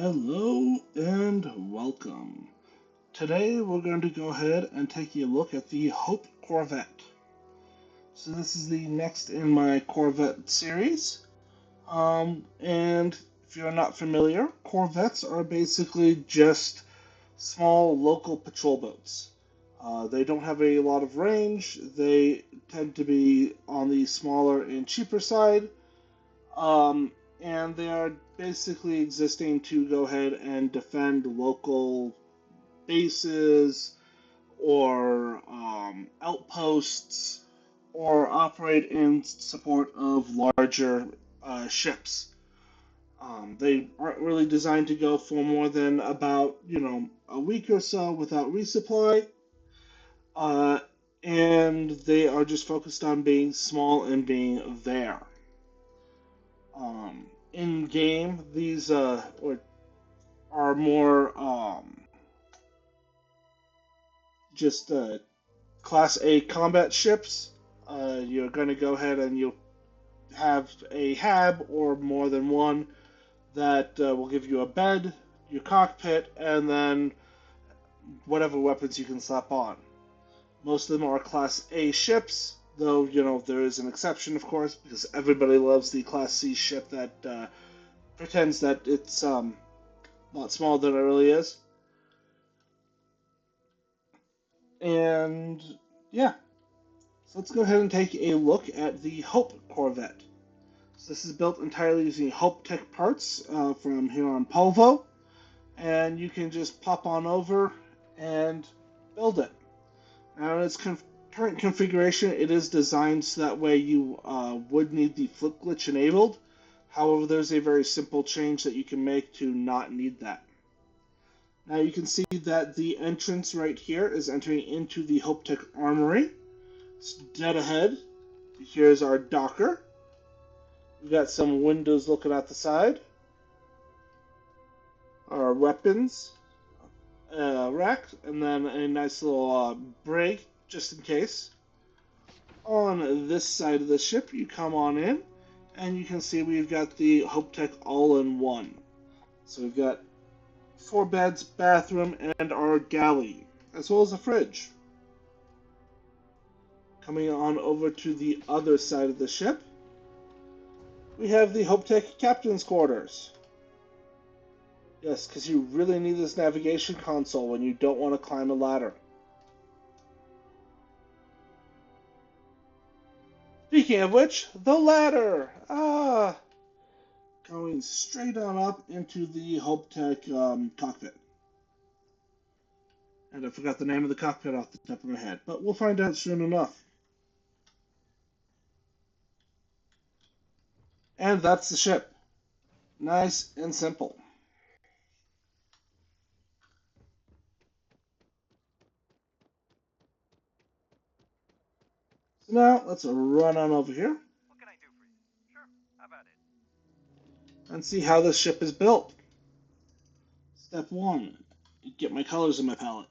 Hello and welcome. Today we're going to go ahead and take a look at the Hope Corvette. So this is the next in my Corvette series. And if you're not familiar, Corvettes are basically just small local patrol boats. They don't have a lot of range. They tend to be on the smaller and cheaper side. Um, and they are basically existing to go ahead and defend local bases or outposts or operate in support of larger ships. They aren't really designed to go for more than about, a week or so without resupply. Uh, and they are just focused on being small and being there. In game, these are more just Class A combat ships. You're going to go ahead and you'll have a hab or more than one that will give you a bed, your cockpit, and then whatever weapons you can slap on. Most of them are Class A ships, though, there is an exception, of course, because everybody loves the Class C ship that pretends that it's a lot smaller than it really is. And yeah, so let's go ahead and take a look at the Hope Corvette. So this is built entirely using Hope Tech parts from here on Polvo, and you can just pop on over and build it. Now in its current configuration, it is designed so that way you would need the flip glitch enabled. However, there's a very simple change that you can make to not need that. Now you can see that the entrance right here is entering into the Hope Tech armory. It's dead ahead. Here's our docker. We've got some windows looking out the side. Our weapons rack, and then a nice little break just in case. On this side of the ship, you come on in, and you can see we've got the Hope Tech all-in-one. So we've got 4 beds, bathroom, and our galley, as well as a fridge. Coming on over to the other side of the ship, we have the Hope Tech Captain's Quarters. Yes, because you really need this navigation console when you don't want to climb a ladder. Speaking of which, the ladder! Going straight on up into the Hope Tech cockpit. And I forgot the name of the cockpit off the top of my head, but we'll find out soon enough. And that's the ship. Nice and simple. So now let's run on over here. What can I do for you? Sure, how about it? And see how this ship is built. Step 1. Get my colors in my palette.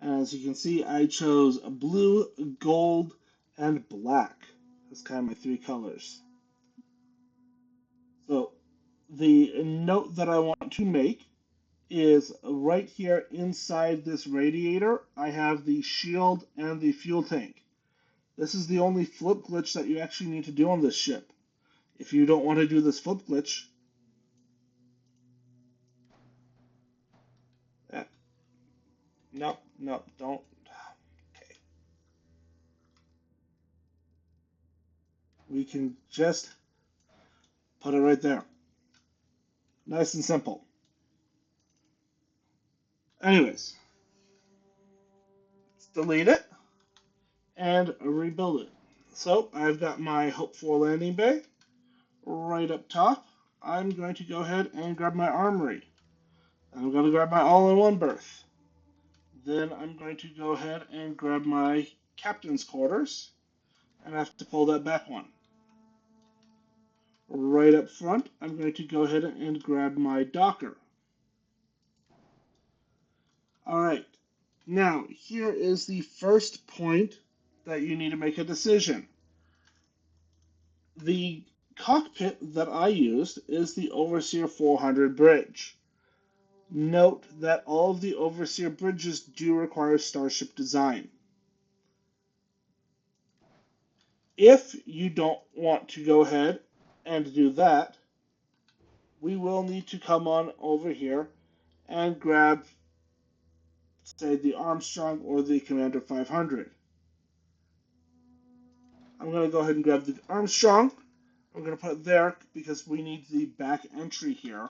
As you can see, I chose blue, gold, and black. That's kind of my 3 colors. So the note that I want to make is right here inside this radiator, I have the shield and the fuel tank. This is the only flip glitch that you actually need to do on this ship. If you don't want to do this flip glitch, no, no, don't. Okay. We can just put it right there. Nice and simple. Anyways, let's delete it and rebuild it. So I've got my Hope 4 landing bay right up top. I'm going to go ahead and grab my armory. I'm going to grab my all-in-one berth. Then I'm going to go ahead and grab my captain's quarters, and I have to pull that back one. Right up front, I'm going to go ahead and grab my docker. Alright, Now, here is the first point that you need to make a decision. The cockpit that I used is the Overseer 400 bridge. Note that all of the Overseer bridges do require Starship design. If you don't want to go ahead and do that, we will need to come on over here and grab, say, the Armstrong or the Commander 500. I'm going to go ahead and grab the Armstrong. I'm going to put it there because we need the back entry here.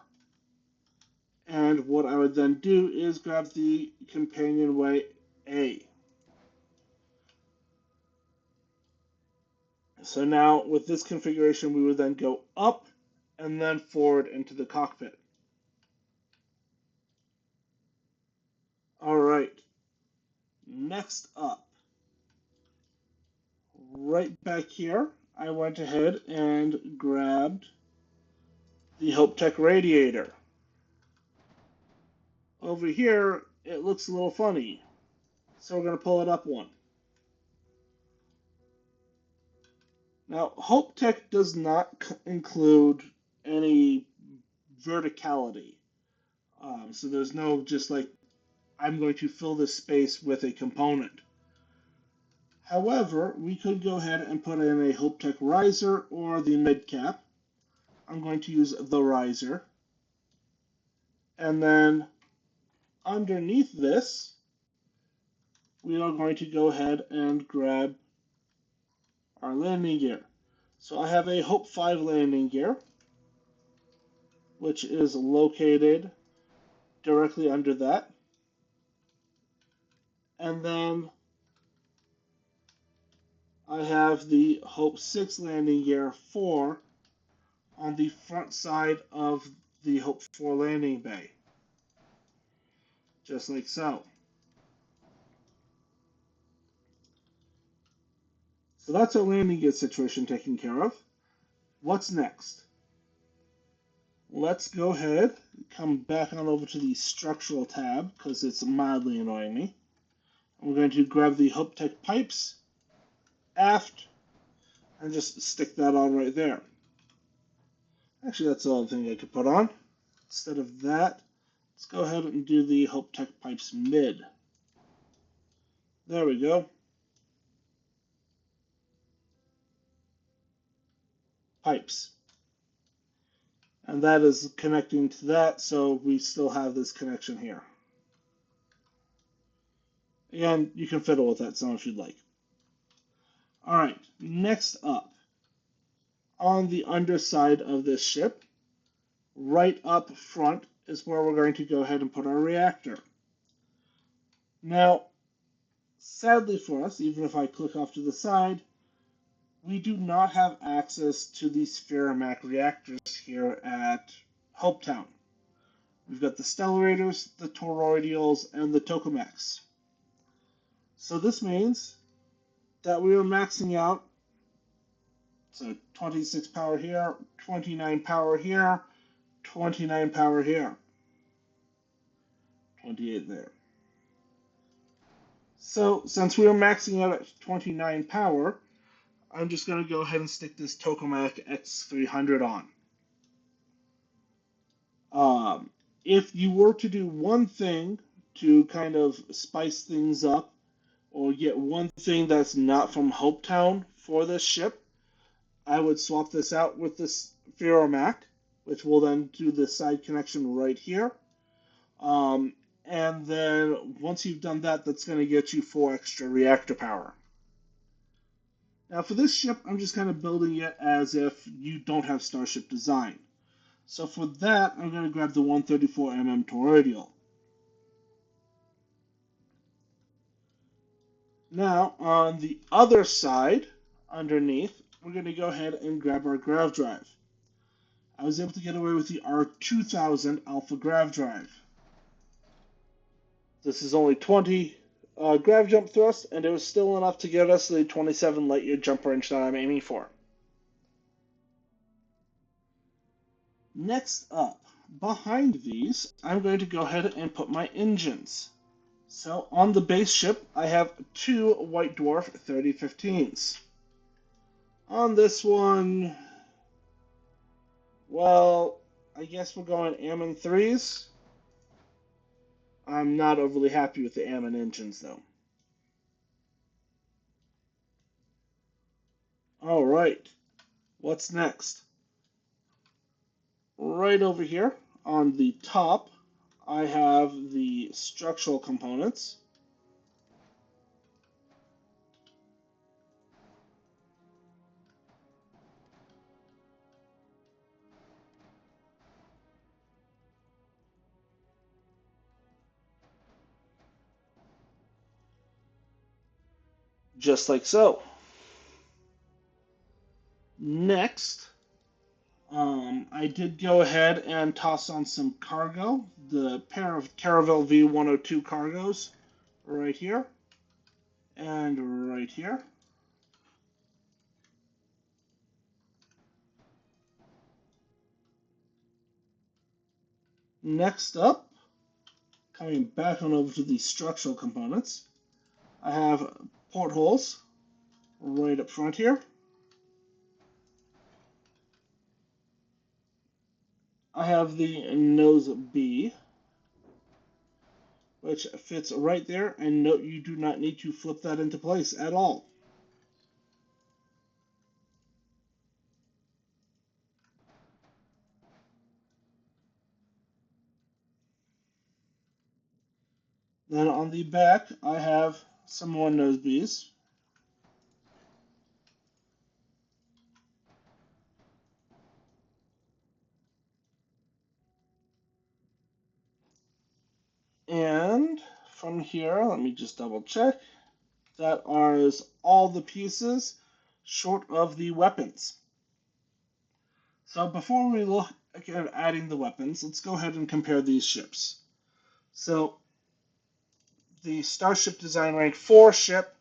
And what I would then do is grab the companionway A. So now with this configuration, we would then go up and then forward into the cockpit. All right. Next up, right back here, I went ahead and grabbed the Hope Tech radiator. Over here, it looks a little funny, so we're going to pull it up one. Now, Hope Tech does not include any verticality. So there's no just like, I'm going to fill this space with a component. However, we could go ahead and put in a Hope Tech riser or the mid cap. I'm going to use the riser. And then underneath this, we are going to go ahead and grab our landing gear. So I have a Hope 5 landing gear, which is located directly under that. And then I have the Hope 6 landing gear 4 on the front side of the Hope 4 landing bay. Just like so. So that's our landing gear situation taken care of. What's next? Let's go ahead, come back on over to the structural tab because it's mildly annoying me. We're going to grab the Hope Tech pipes, aft, and just stick that on right there. Actually, that's the only thing I could put on. Instead of that, let's go ahead and do the Hope Tech pipes mid. There we go. Pipes. And that is connecting to that, so we still have this connection here. And you can fiddle with that some if you'd like. All right, next up, on the underside of this ship, right up front is where we're going to go ahead and put our reactor. Now, sadly for us, even if I click off to the side, we do not have access to the Spheromac reactors here at Hopetown. We've got the Stellarators, the Toroidals, and the Tokamaks. So this means that we are maxing out, so 26 power here, 29 power here, 29 power here, 28 there. So since we are maxing out at 29 power, I'm just going to go ahead and stick this Tokamak X300 on. If you were to do one thing to kind of spice things up, or get one thing that's not from Hopetown for this ship, I would swap this out with this Spheromac, which will then do the side connection right here. And then once you've done that, that's going to get you 4 extra reactor power. Now for this ship, I'm just kind of building it as if you don't have Starship design. So for that, I'm going to grab the 134mm toroidal. Now on the other side, underneath, we're going to go ahead and grab our grav drive. I was able to get away with the R2000 Alpha grav drive. This is only 20 grav jump thrust, and it was still enough to get us the 27 light year jump range that I'm aiming for. Next up, behind these, I'm going to go ahead and put my engines. So on the base ship, I have two White Dwarf 3015s. On this one, well, I guess we're going Ammon 3s. I'm not overly happy with the Ammon engines, though. All right, what's next? Right over here on the top, I have the structural components. Just like so. Next, I did go ahead and toss on some cargo, the pair of Caravelle V102 cargos right here and right here. Next up, coming back on over to the structural components, I have portholes right up front here. I have the nose B, which fits right there, and note you do not need to flip that into place at all. Then on the back, I have some more nose Bs. And from here, let me just double check. That is all the pieces short of the weapons. So before we look at adding the weapons, let's go ahead and compare these ships. So the Starship Design Rank 4 ship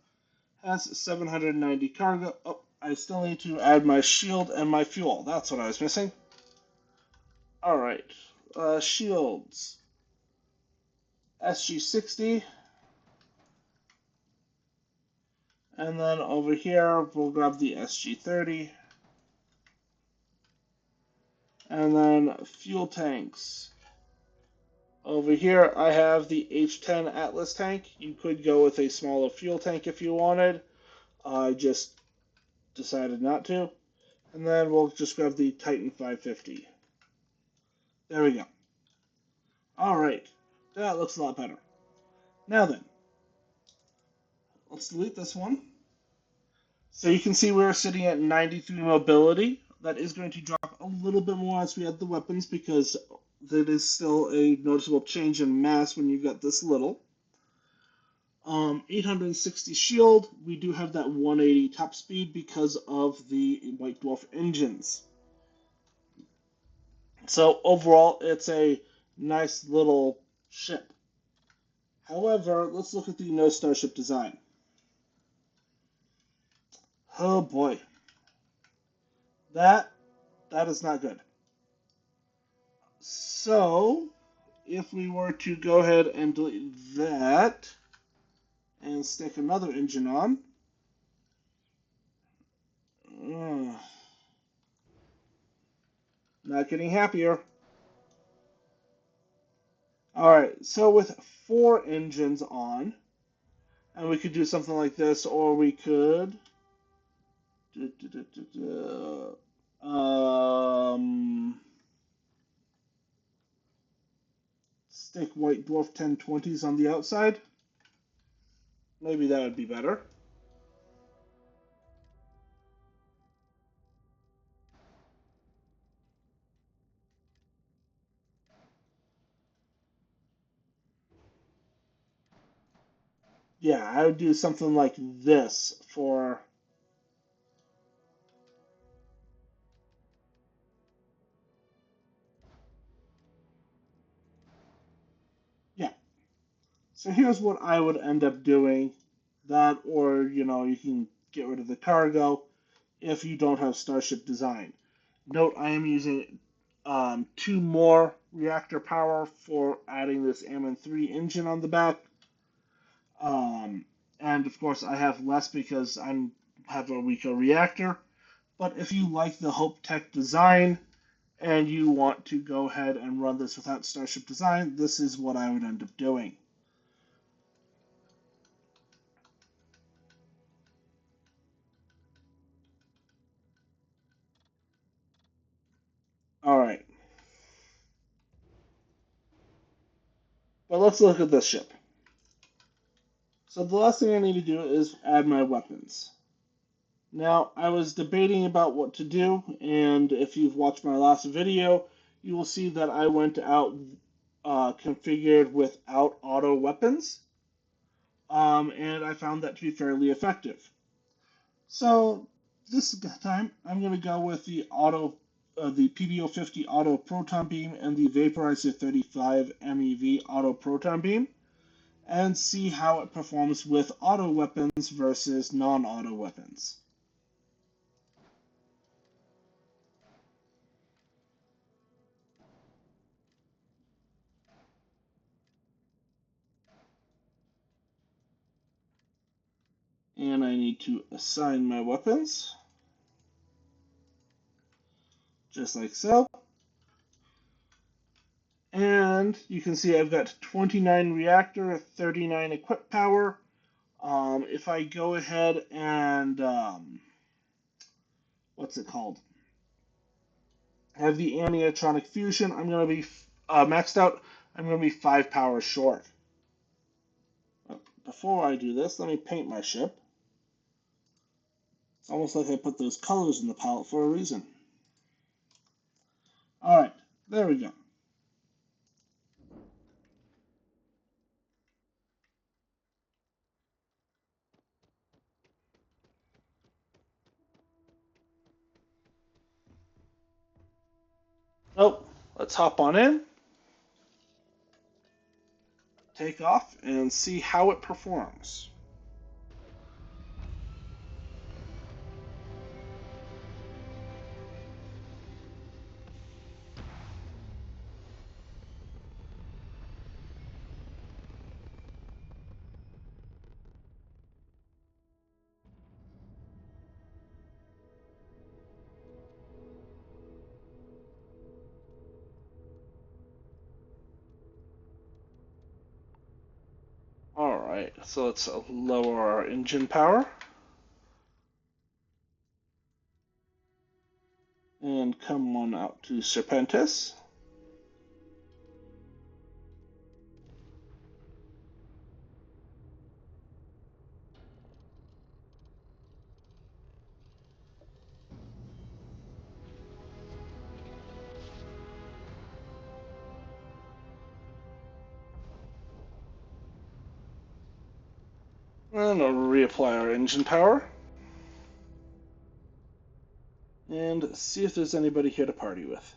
has 790 cargo. Oh, I still need to add my shield and my fuel. That's what I was missing. Alright, shields. SG60. And then over here, we'll grab the SG30. And then fuel tanks. Over here, I have the H10 Atlas tank. You could go with a smaller fuel tank if you wanted. I just decided not to. And then we'll just grab the Titan 550. There we go. Alright, that looks a lot better. Now then, let's delete this one. So you can see we're sitting at 93 mobility. That is going to drop a little bit more as we add the weapons because that is still a noticeable change in mass when you've got this little. 860 shield. We do have that 180 top speed because of the White Dwarf engines. So overall, it's a nice little ship. However, let's look at the no starship design. Oh boy, that is not good. So if we were to go ahead and delete that and stick another engine on, not getting happier. Alright, so with 4 engines on, and we could do something like this, or we could stick White Dwarf 1020s on the outside. Maybe that would be better. Yeah, I would do something like this for... Yeah. So here's what I would end up doing. That, or, you can get rid of the cargo if you don't have Starship Design. Note, I am using 2 more reactor power for adding this Ammon 3 engine on the back. and of course I have less because I have a weaker reactor. But if you like the Hope Tech design and you want to go ahead and run this without Starship design, this is what I would end up doing. Alright, but let's look at this ship. So the last thing I need to do is add my weapons. Now, I was debating about what to do, and if you've watched my last video, you will see that I went out configured without auto weapons, and I found that to be fairly effective. So this time, I'm going to go with the PBO50 auto proton beam and the Vaporizer 35 MEV auto proton beam, and see how it performs with auto weapons versus non-auto weapons. And I need to assign my weapons, just like so. And you can see I've got 29 reactor, 39 equip power. If I go ahead and, what's it called? Have the anitronic fusion, I'm going to be maxed out. I'm going to be 5 power short. Before I do this, let me paint my ship. It's almost like I put those colors in the palette for a reason. Alright, there we go. Oh, let's hop on in, take off, and see how it performs. Alright, so let's lower our engine power. And come on out to Serpentis. And I'll reapply our engine power. And see if there's anybody here to party with.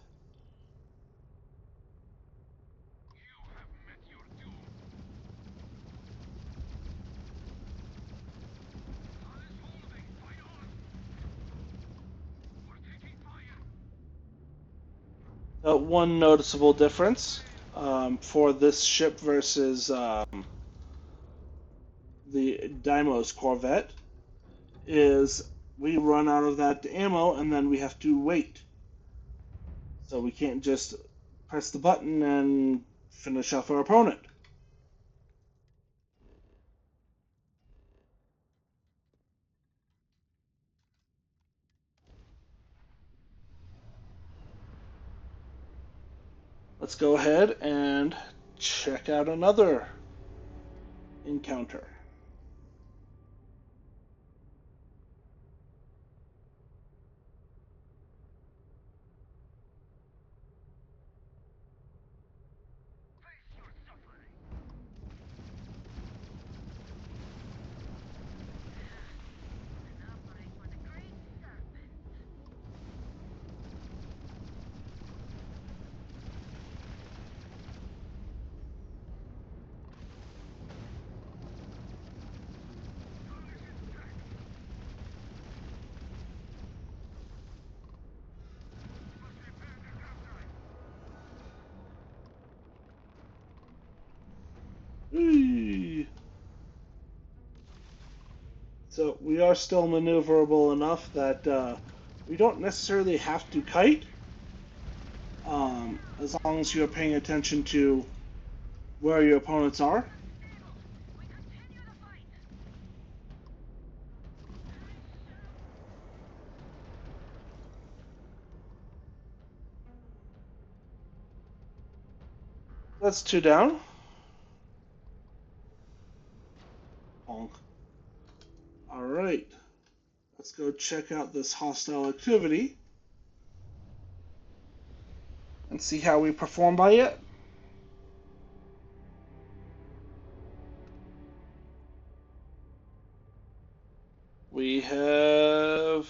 One noticeable difference for this ship versus the Daimos Corvette is we run out of that ammo and then we have to wait. So we can't just press the button and finish off our opponent. Let's go ahead and check out another encounter. Whee! So we are still maneuverable enough that we don't necessarily have to kite, as long as you're paying attention to where your opponents are. That's 2 down. Honk. Alright, let's go check out this hostile activity and see how we perform by it. We have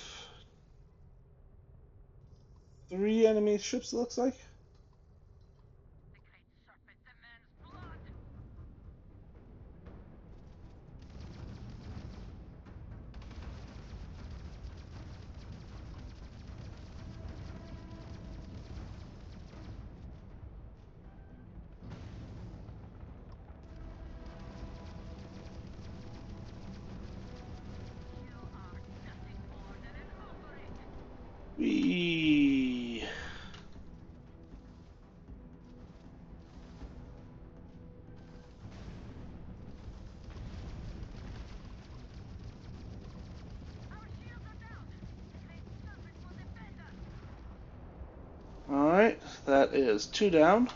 3 enemy ships, it looks like. Whee! Alright, that is 2 down.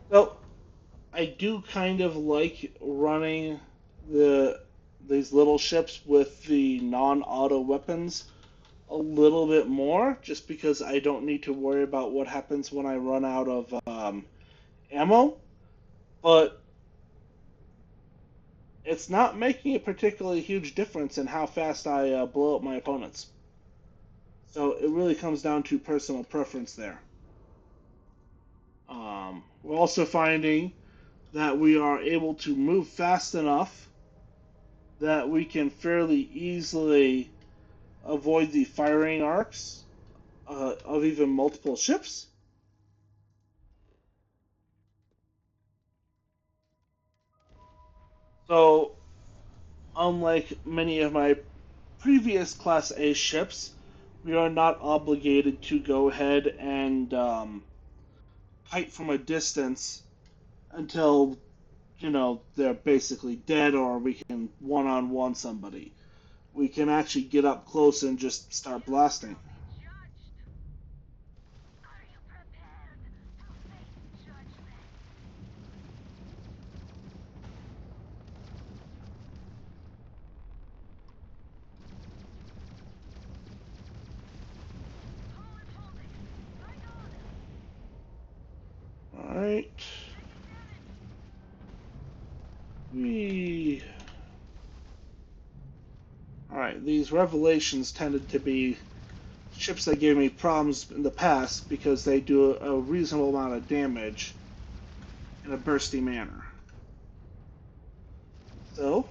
So, I do kind of like running the these little ships with the non-auto weapons a little bit more, just because I don't need to worry about what happens when I run out of ammo. But it's not making a particularly huge difference in how fast I blow up my opponents. So it really comes down to personal preference there. We're also finding that we are able to move fast enough that we can fairly easily avoid the firing arcs of even multiple ships. So, unlike many of my previous Class A ships, we are not obligated to go ahead and fight from a distance until, they're basically dead or we can one-on-one somebody. We can actually get up close and just start blasting. Alright. Whee. Alright, these revelations tended to be ships that gave me problems in the past because they do a reasonable amount of damage in a bursty manner. So,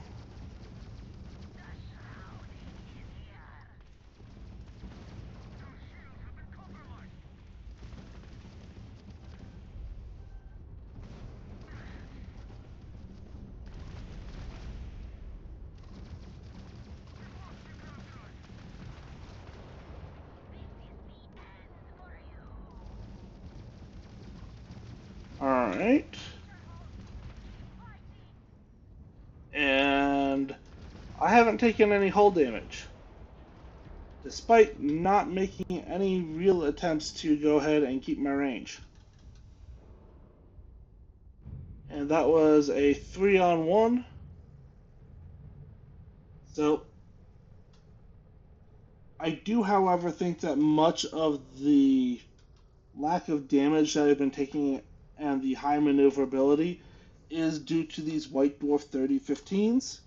alright. And I haven't taken any hull damage, despite not making any real attempts to go ahead and keep my range. And that was a 3-on-1. So, I do, however, think that much of the lack of damage that I've been taking and the high maneuverability is due to these White Dwarf 3015s,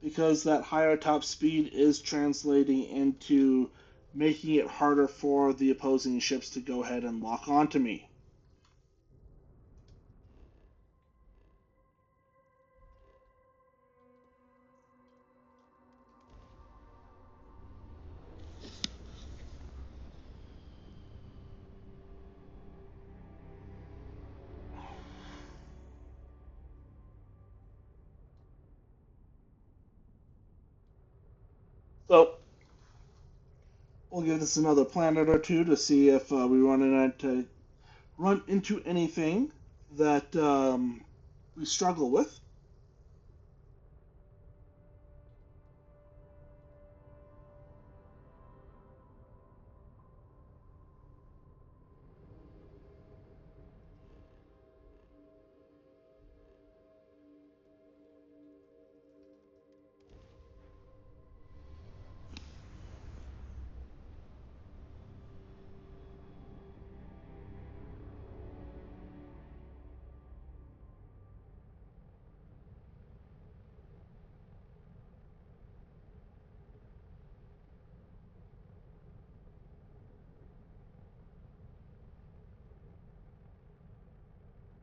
because that higher top speed is translating into making it harder for the opposing ships to go ahead and lock onto me. So we'll give this another planet or two to see if we run into anything that we struggle with.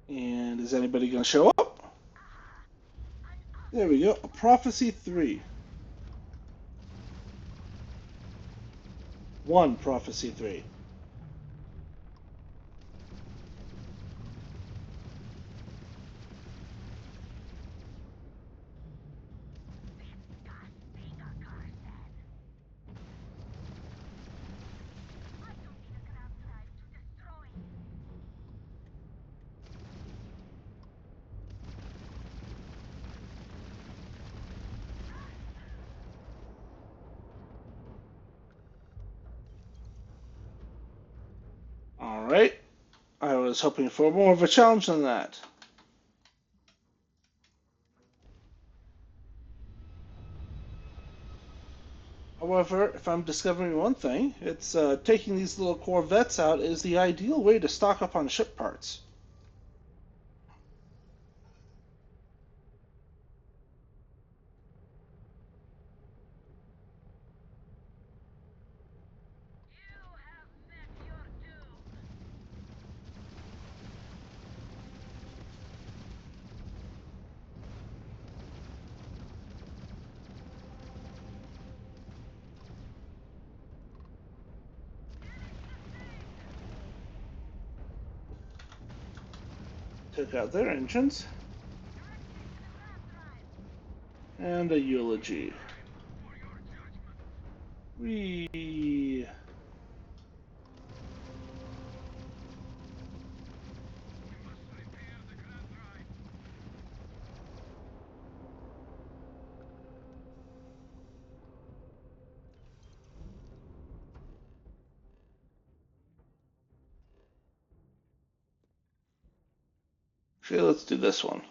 And is anybody going to show up? There we go. Prophecy 3. 1 Prophecy 3. Alright. I was hoping for more of a challenge than that. However, if I'm discovering one thing, it's taking these little Corvettes out is the ideal way to stock up on ship parts. Took out their engines. And a eulogy. Whee! Okay, let's do this one.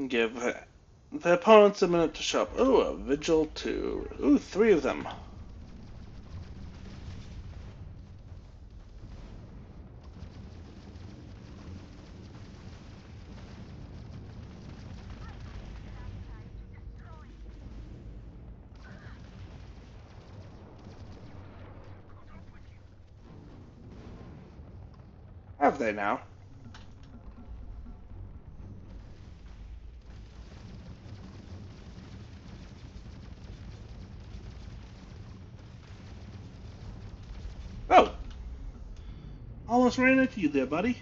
Give the opponents a minute to show up. Ooh, a Vigil 2. Ooh, 3 of them. Have they now? Oh! Almost ran into you there, buddy.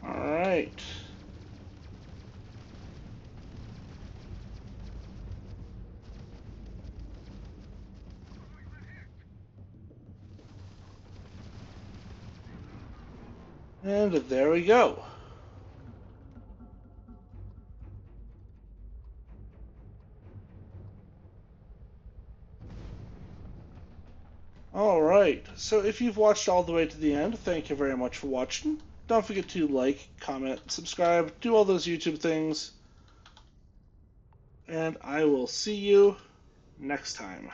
Alright. And there we go. Alright, so if you've watched all the way to the end, thank you very much for watching. Don't forget to like, comment, subscribe, do all those YouTube things. And I will see you next time.